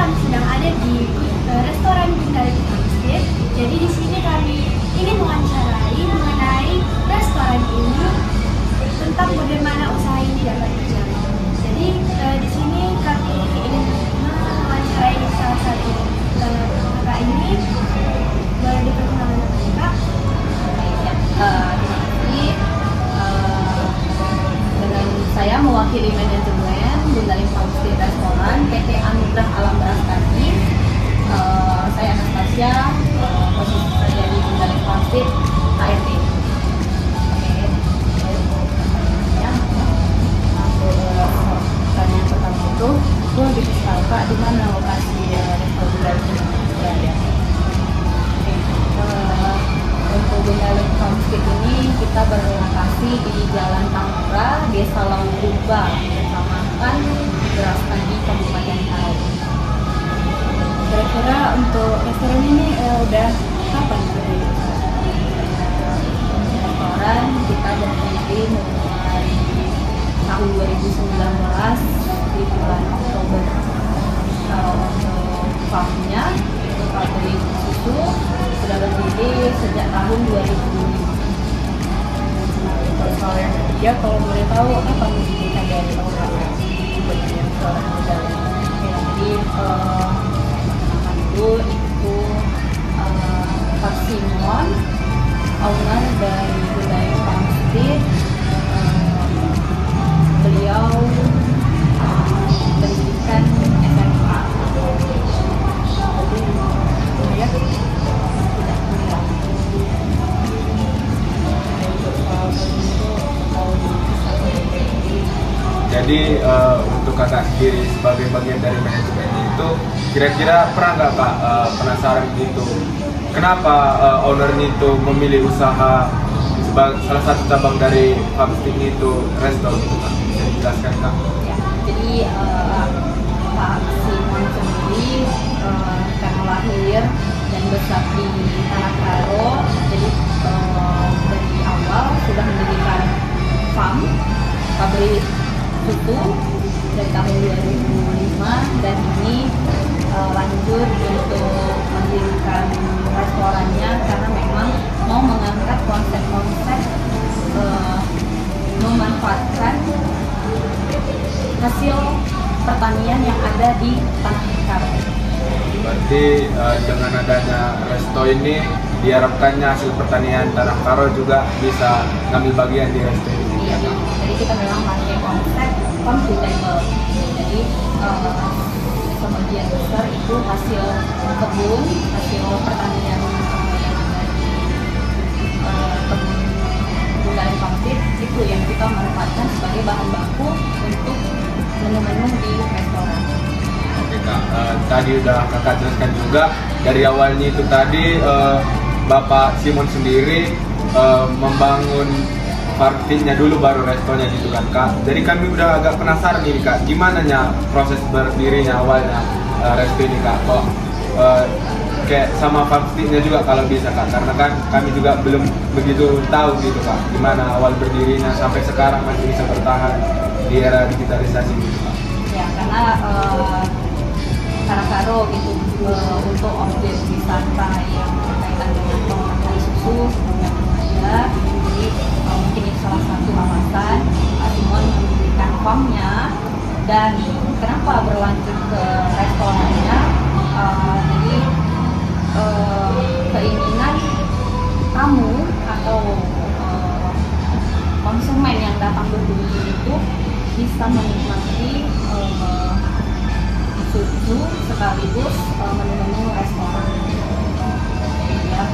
kami sedang ada di restoran Bunda Leli Farmstead. Jadi di sini kami ingin mewawancarai mengenai restoran ini tentang bagaimana usaha ini dapat berjalan. Jadi di sini kami ingin mewawancarai salah satu kakak ini. Boleh diperkenalkan Kak? Dengan saya mewakili manajemen Bunda Leli Farmstead Restoran PT Anugerah Alam Brastagi. Saya Anastasia, posisi saya di Bunda Leli Farmstead HRD. Pertanyaan pertama itu, lebih tahu Kak di mana lokasi restoran berada? Untuk Bunda Leli Farmstead ini kita berlokasi di Jalan Tambora, Desa Laungruba, Kecamatan Brastagi, Kabupaten Karo. Kira-kira untuk restoran ini udah kapan berdiri? Restoran kita berdiri mulai tahun 2019 di bulan Oktober. Kalau untuk farmnya itu pabrik susu sudah berdiri sejak tahun 2005. Soal yang ketiga, kalau boleh tahu apa menjadikan dari Aura sebenarnya seorang modal? Jadi itu Pak Simon, owner dari Bunda Leli Farmstead. Beliau pendidikan SMA. Jadi Ya, tidak kuliah. Jadi untuk kakak sendiri sebagai bagian dari manajemen itu, kira-kira pernah nggak Kak penasaran gitu, kenapa ownernya itu memilih usaha sebagai salah satu cabang dari Farmstead itu resto gitu Kak? Bisa dijelaskan Kak? Ya, jadi Pak Simon sendiri karena lahir dan besar di Tanah Karo, jadi dari awal sudah mendirikan farm pabrik susu dari tahun 2005, dan ini lanjut untuk mendirikan restorannya karena memang mau mengangkat konsep-konsep memanfaatkan hasil pertanian yang ada di Tanah Karo. Berarti dengan adanya resto ini diharapkannya hasil pertanian Tanah Karo juga bisa ngambil bagian di resto ini. Iya, jadi kita memang pakai konsep farm to table. Jadi sebagian besar itu hasil kebun, hasil pertanian yang ada di kebun Bunda Leli Farmstead itu yang kita manfaatkan sebagai bahan baku untuk menu-menu di restoran. Oke Kak, tadi udah kakak jelaskan juga dari awalnya itu tadi Bapak Simon sendiri membangun Farmsteadnya dulu baru restonya gitu kan Kak. Jadi kami udah agak penasaran nih Kak, gimana nya proses berdirinya awalnya resto ini Kak? Kok kayak sama Farmsteadnya juga kalau bisa Kak, karena kan kami juga belum begitu tahu gitu Kak, gimana awal berdirinya sampai sekarang masih bisa bertahan di era digitalisasi gitu Kak. Ya, karena Tanah Karo gitu untuk objek wisata yang berkaitan dengan pengolahan susu yang ada, jadi mungkin itu salah satu alasan Pak Simon mendirikan farmnya. Dan kenapa berlanjut ke restorannya, jadi keinginan tamu atau konsumen yang datang berkunjung itu bisa menikmati susu sekaligus menu-menu restoran, ya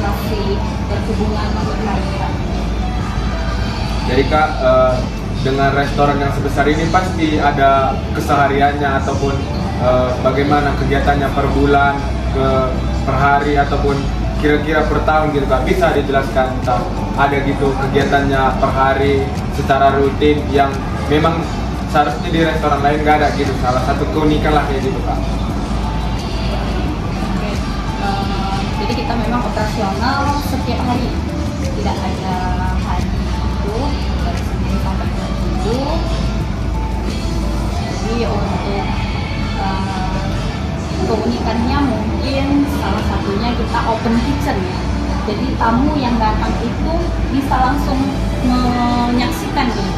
masih berhubungan berkaitan. Jadi Kak, dengan restoran yang sebesar ini pasti ada kesehariannya ataupun bagaimana kegiatannya per bulan, per hari ataupun kira-kira per tahun gitu Kak, bisa dijelaskan Kak? Ada gitu kegiatannya per hari secara rutin yang memang seharusnya di restoran lain nggak ada gitu, salah satu keunikan lah kayak gitu Kak. Oke, jadi kita memang operasional setiap hari, tidak ada hari itu dari Senin sampai Minggu. Jadi untuk keunikannya mungkin salah satunya kita open kitchen ya. Jadi tamu yang datang itu bisa langsung menyaksikan nih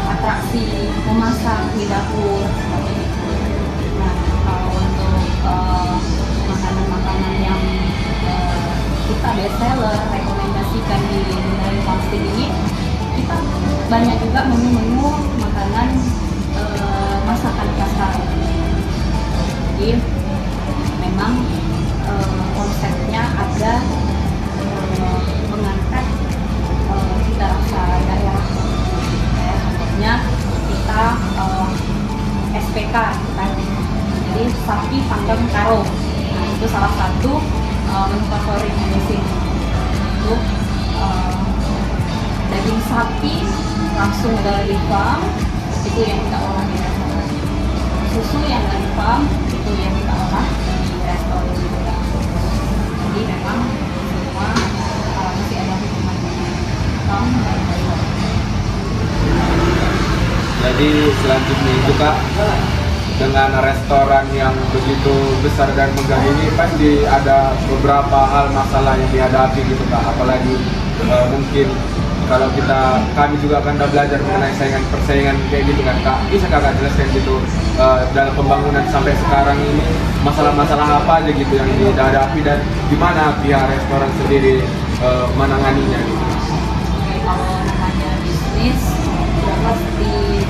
atraksi memasak di dapur seperti itu. Nah, kalau untuk makanan-makanan yang kita best seller rekomendasikan di Bidari Homestay ini, kita banyak juga menu-menu makanan masakan khas Karo. Jadi memang konsepnya ada mengangkat cita rasa daerah. Contohnya kita SPK kan, jadi sapi panggang Karo. Nah, itu salah satu menu favoritnya di sini. Itu daging sapi langsung dari farm, itu yang kita olah di restoran. Susu yang dari farm itu yang kita olah di restoran juga. Jadi memang semua masih ada hubungannya farm dan Taiwan. Jadi selanjutnya itu Kak, dengan restoran yang begitu besar dan megah ini pasti ada beberapa hal masalah yang dihadapi gitu Kak. Apalagi mungkin kalau kami juga akan belajar mengenai persaingan kayak gitu kan Kak. Bisa Kakak jelaskan gitu dalam pembangunan sampai sekarang ini masalah-masalah apa aja gitu yang dihadapi dan gimana pihak restoran sendiri menanganinya gitu. Oke, kalau namanya bisnis sudah pasti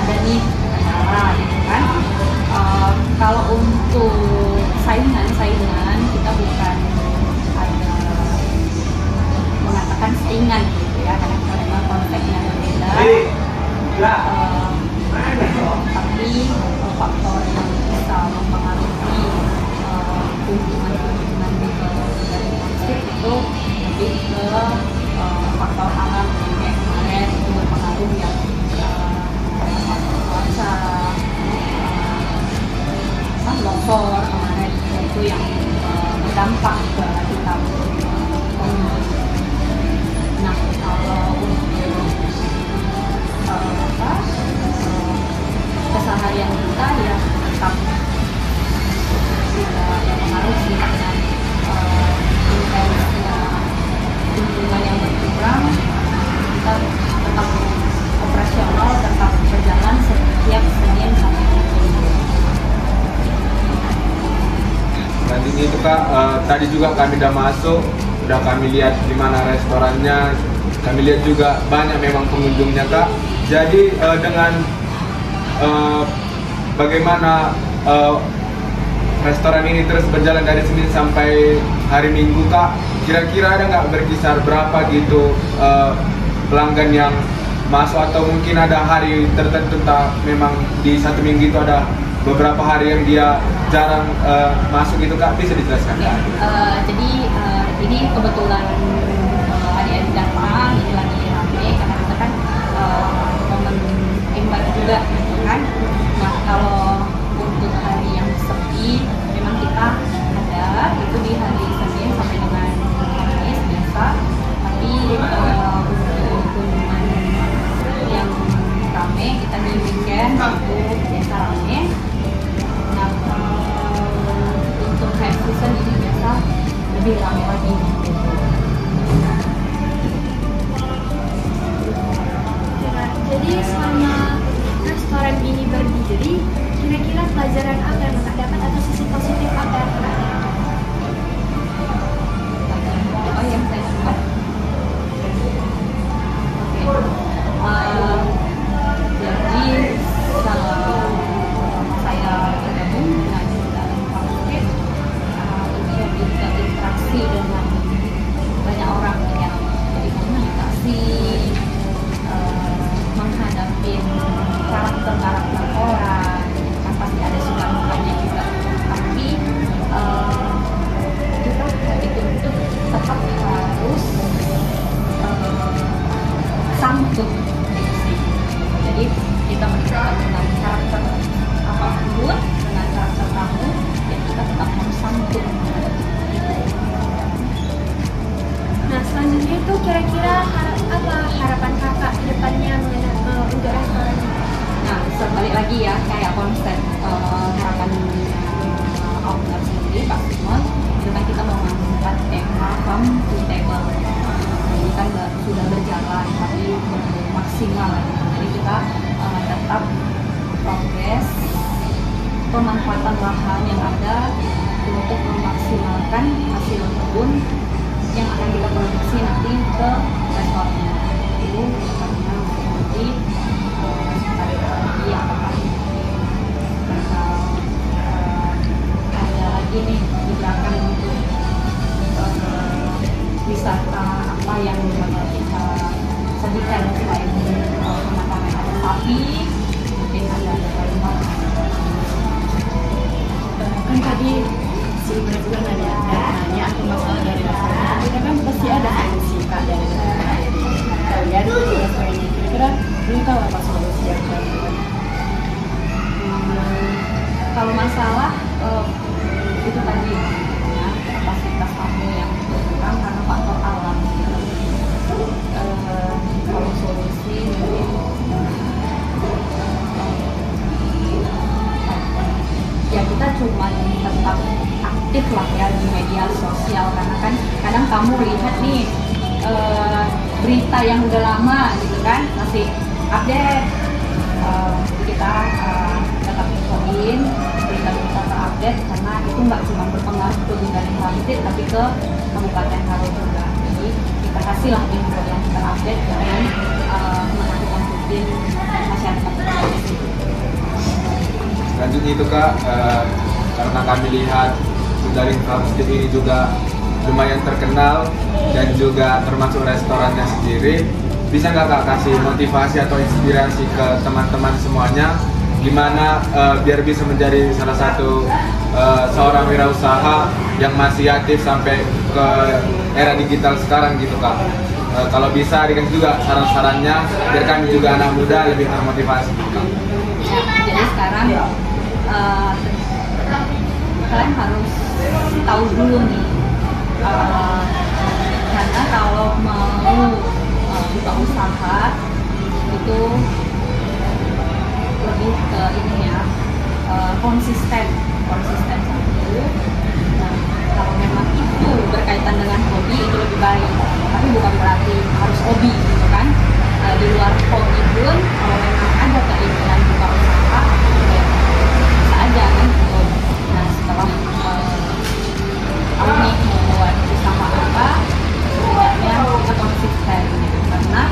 ada nih kendala gitu kan. Kalau untuk saingan kita bukan ada mengatakan saingan gitu ya, karena kita memang konsepnya berbeda. Tapi faktor yang bisa mempengaruhi keuntungan dari konsep itu lebih ke faktor alam kayak kemarin itu berpengaruh ya, cuaca, longsor kemarin itu yang berdampak ke kita. Nah, kalau untuk keseharian kita ya tetap tidak yang pengaruh sih dengan intensnya kunjungan yang berkurang, kita tetap operasional, tetap berjalan setiap Senin sampai Minggu. Selanjutnya itu Kak, tadi juga kami udah masuk, udah kami lihat gimana restorannya, kami lihat juga banyak memang pengunjungnya Kak. Jadi dengan bagaimana restoran ini terus berjalan dari Senin sampai hari Minggu Kak, kira-kira ada nggak berkisar berapa gitu pelanggan yang masuk, atau mungkin ada hari tertentu memang di satu minggu itu ada beberapa hari yang dia jarang masuk gitu Kak, bisa dijelaskan? Ya, jadi ini kebetulan adik-adik datang, ini lagi rame karena kita kan momen Imlek juga gitu kan. Nah, kalau untuk hari yang sepi memang kita ada itu di hari Senin sampai dengan Kamis biasa, tapi untuk kunjungan yang rame kita di weekend itu biasa rame. Nah, untuk high season ini biasa lebih rame lagi. Jadi selama restoran ini berdiri, kira-kira pelajaran apa yang Kakak dapat atau sisi positif apa yang Kakak dapat? Oh yang saya dapat. Jadi saya bergabung dengan dalam Homestay, ini lebih ke interaksi dengan banyak orang ya, jadi komunikasi, menghadapi karakter orang, kan pasti ada suka dukanya juga. Tapi kita dituntut tetap harus santun. Jadi kita mencoba dengan karakter apapun, dengan karakter tamu, ya kita tetap harus santun. Nah, selanjutnya itu kira-kira apa harapan Kakak ke depannya untuk restoran ini? Nah, balik lagi ya kayak konsep jalan tapi belum maksimal. Jadi kita tetap progres pemanfaatan lahan yang ada untuk memaksimalkan hasil kebun yang akan kita produksi nanti ke restorannya. Itu karena nanti ada lagi apakah ada lagi nih di belakang untuk wisata apa yang bakal kita sajikan selain pemandangan ada sapi, mungkin ada harimau. Kan tadi si Ibu juga nanya aku masalah dari restoran, tapi kan pasti ada solusi Kak dari kalian di restoran ini. Kira-kira belum tahu apa solusi yang kalian? Kalau masalah itu tadi ya, kapasitas kamu yang berkurang karena faktor alam. Kalau solusi mungkin ya kita cuma tetap aktif lah ya di media sosial, karena kan kadang kamu lihat nih berita yang udah lama gitu kan masih update. Kita tetap infoin berita-berita terupdate karena itu nggak cuma berpengaruh ke Bundaren Transit tapi ke Kabupaten Karo juga. Jadi kita kasihlah info yang terupdate dengan menakut-nakutin masyarakat. Selanjutnya itu Kak, karena kami lihat Bundaren Transit ini juga lumayan terkenal dan juga termasuk restorannya sendiri, bisa nggak Kak kasih motivasi atau inspirasi ke teman-teman semuanya gimana biar bisa menjadi salah satu seorang wirausaha yang masih aktif sampai ke era digital sekarang gitu Kak. Kalau bisa dikasih juga saran-sarannya biar kami juga anak muda lebih termotivasi gitu, Kak. Ya, jadi sekarang kalian harus tahu dulu nih, karena kalau mau buka usaha itu lebih ke ini ya, konsisten satu. Nah, kalau memang itu berkaitan dengan hobi itu lebih baik, tapi bukan berarti harus hobi gitu kan. Di luar hobi pun kalau memang ada keinginan buka usaha ya bisa aja kan gitu. Nah, setelah ini membuat usaha apa, setidaknya kita konsisten gitu. Karena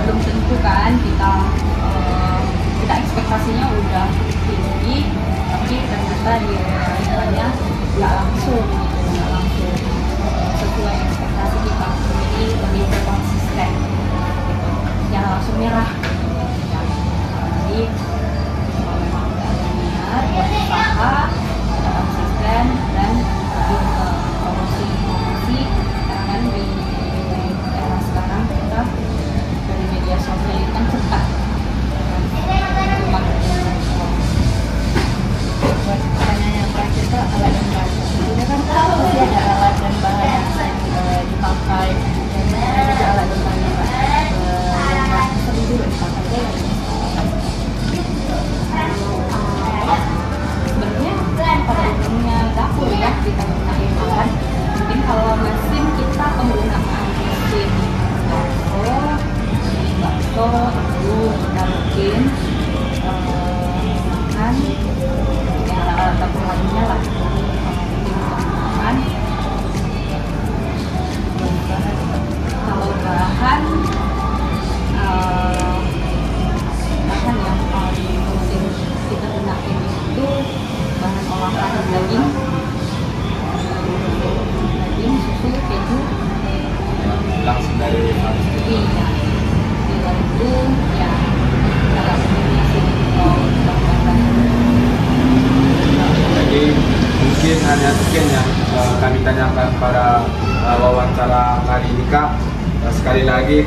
belum tentu kan kita ekspektasinya udah tinggi tapi ternyata di realitanya nggak langsung sesuai ekspektasi kita. Jadi lebih konsisten gitu, jangan langsung nyerah ya. Jadi kalau memang udah ada niat buat usaha, kita konsisten dan lebih ke promosi karena kan di era sekarang kita dari media sosial itu kan cepat. Buat pertanyaan yang terakhir Kak, alat dan bahan. Sebenarnya kan pasti ada alat dan bahan yang dipakai, dan juga alat dan bahan yang sering juga dipakai. Sebenarnya pada umumnya dapur ya kita gunain alat. Mungkin kalau mesin kita penggunaan mesin bakso itu kita mungkin menggunakan ya alat dapur lainnya lah, mungkin kalau bahan yang paling penting kita gunakan itu bahan olahan daging, susu, keju Langsung dari iya. Di luar itu ya agak sebenarnya sih Jadi mungkin hanya sekian yang kami tanyakan pada wawancara kali ini Kak. Sekali lagi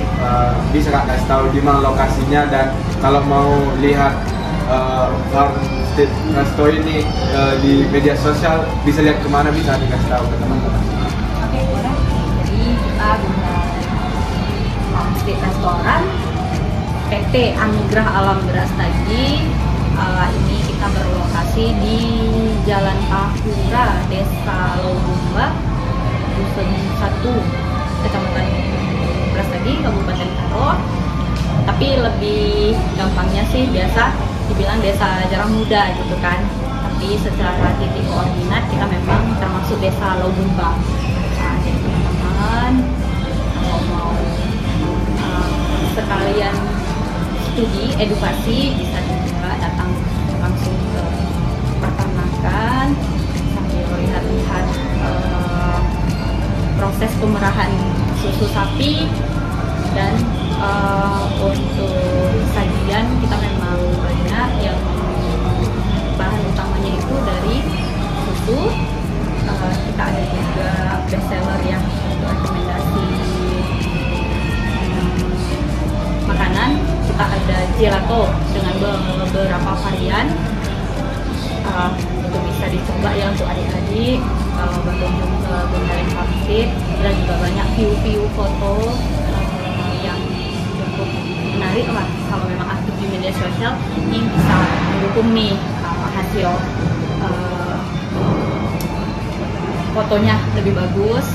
bisa Kak kasih tahu di mana lokasinya, dan kalau mau lihat Farm Street Resto ini di media sosial bisa lihat kemana, bisa dikasih tahu ke teman-teman. Oke, boleh. Jadi kita guna Farm Street Restoran PT Anugerah Alam Brastagi. Ini kita berlokasi di Jalan Kahura, Desa Lowumba, Dusun 1, Kecamatan lagi Kabupaten Karo, tapi lebih gampangnya sih biasa dibilang desa Jarang Muda gitu kan. Tapi secara titik koordinat kita memang termasuk desa Lobumba. Nah, jadi teman-teman kalau mau sekalian studi edukasi bisa juga datang langsung ke peternakan sambil lihat-lihat proses pemerahan susu sapi. Dan untuk sajian kita memang banyak yang bahan utamanya itu dari susu. Kita ada juga best seller yang rekomendasi makanan. Kita ada gelato dengan beberapa varian. Itu bisa dicoba ya untuk adik-adik kalau berkunjung ke Bundaren Farmstead. Dan juga banyak view-view foto yang cukup menarik lah kalau memang aktif di media sosial. Ini bisa mendukung nih hasil fotonya lebih bagus.